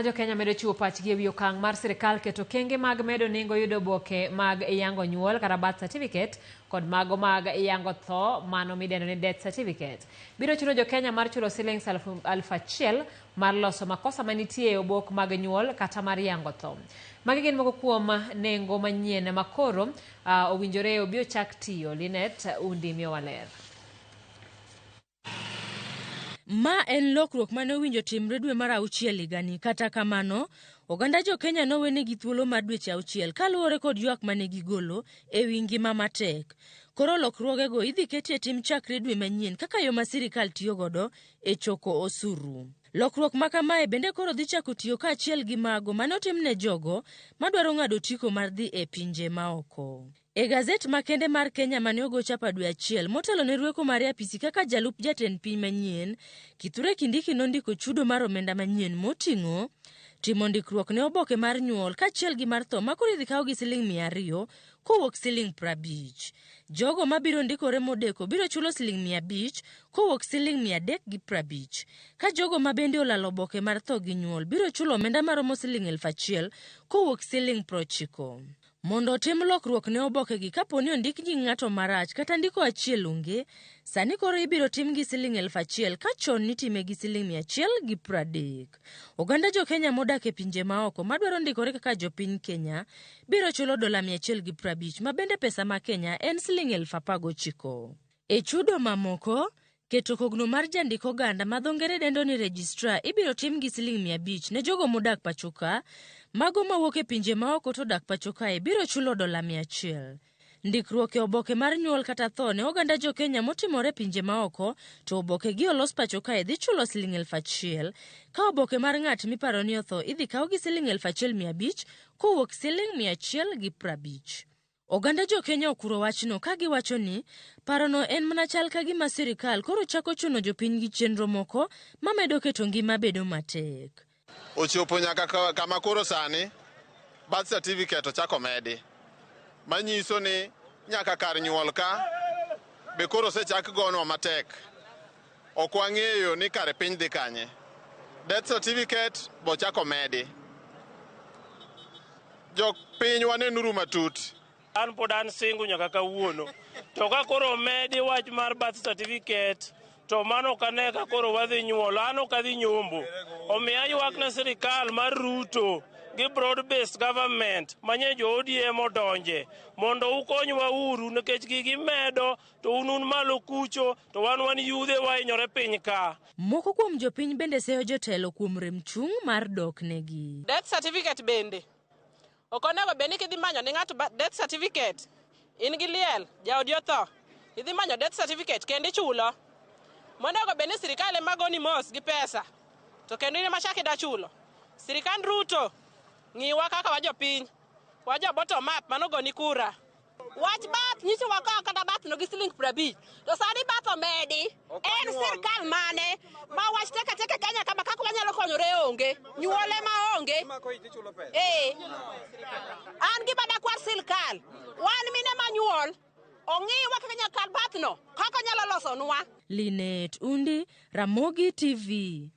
Jo Kenya medo chiwo pachgi ewi okang' mar sirkal keto kenge mag medo nengo yudo oboke mag yango nyuol kata birth certificate kod mago mag yango tho mano midendo ni death certificate. Biro chuno jo Kenya mar chulo shillings 1,000 mar loso makosa manitie e obok mag nyuol kata mar yango tho. Magi gin moko kuom nengo manyien makoro owinjore obi ochak tiyo. Linet Undi miyo waler. Ma en lokruok mane owinjo timre dwe mar 6 higani. Kata kamano, oganda jo Kenya nowenegi thuolo mar dweche 6 kaluwore kod ywak mane gigolo ewi ngima matek. Koro lokruogego idhi ketie tim chakre dwe manyien kaka yo ma sirkal tiyo godo e choko osuru. Lokruok ma kamae bende koro dhi chako tiyo kaachiel gi mago mane otimne jogo madwaro ng'ado tiko mar dhi e pinje maoko. E gazet makende mar Kenya mane ogo chapa dwe 1 motelo ne rweko mar apisi kaka jalup jatend piny manyien, Kithure Kindiki nondiko chudo mar omenda manyien moting'o timo ndikruok ne oboke mar nyuol kaachiel gi mar tho makoro idhi kaw gi $200 kowuok $50. Jogo mabiro ndikore modeko biro chulo $500 kowuok $350. Ka jogo mabende olalo oboke mar tho gi nyuol biro chulo omenda maromo $1,000 kowuok $90. Mondo otim lokruok ne oboke gi kapo ni ondik nying ng'ato marach kata ndiko achiel onge, sani koro ibiro tim gi $1,000 ka chon nitime gi $130. Oganda jo Kenya modak e pinje maoko madwaro ndikore kaka jopiny Kenya biro chulo $150 ma bende pesa ma Kenya en $19,000. E chudo mamoko, keto kogno mar jandik oganda ma dho ngere dendo ni registrar ibiro tim gi $500 ne jogo modak pachoka. Mago mawuok e pinje maoko to dak pachoka biro chulo $100. Ndikruok e oboke mar nyuol kata tho ne oganda jo Kenya motimore pinje maoko to oboke gi olos pachoka dhi chulo $1,000. Ka oboke mar ng'at miparo ni otho idhi kaw gi $1,500 kowuok $150. Oganda jo Kenya okuro wachno ka giwacho ni parono en mana chal ka gima sirkal koro chako chuno jopiny gi chenro moko mamedo keto ngima bedo matek. Ochopo nyaka kama koro sani birth certificate ochako medi, manyiso ni nyaka kar nyuol ka be koro sechak gonwa matek. Ok wang'eyo ni kare piny dhi kanye. Death certificate bo chako medi. Jok piny wanenuru matut. An pod an singu nyaka kawuono. To ka koro medi wach mar birth certificate to mano kane ka koro wadhi nyuol, an ok adhi nyombo. Omiyo aywak ne sirkal mar Ruto gi broad based government manye jo ODM odonje mondo ukonywa uru nikech gigi medo to unun malo kucho to wan yudhe wainyore piny ka. Moko kuom jopiny bende seyo jotelo kuom rem chung mar dok negi. Death certificate bende okonego beni kidhi manyo ni ng'ato death certificate in gi liel jaodi otho idhi manyo death certificate kendo ichulo. Monego beni sirkal ema goni mos gi pesa to kendo in machaki da chulo. Sirkand Ruto ng'iwa kaka wajopiny wajo bottom up mano goni kura. Wach bath nyiso wako kata bath no gi $50 to sani bath omedi en sirkal mane ma wach teka Kenya kama kaka wanyalo konyore onge nyuole ma onge an gi bada kwar sirkal wan mine manyuol ong'iwa kaka nyakal bath no kaka nyalo loso nwa. Linet Undi, Ramogi TV.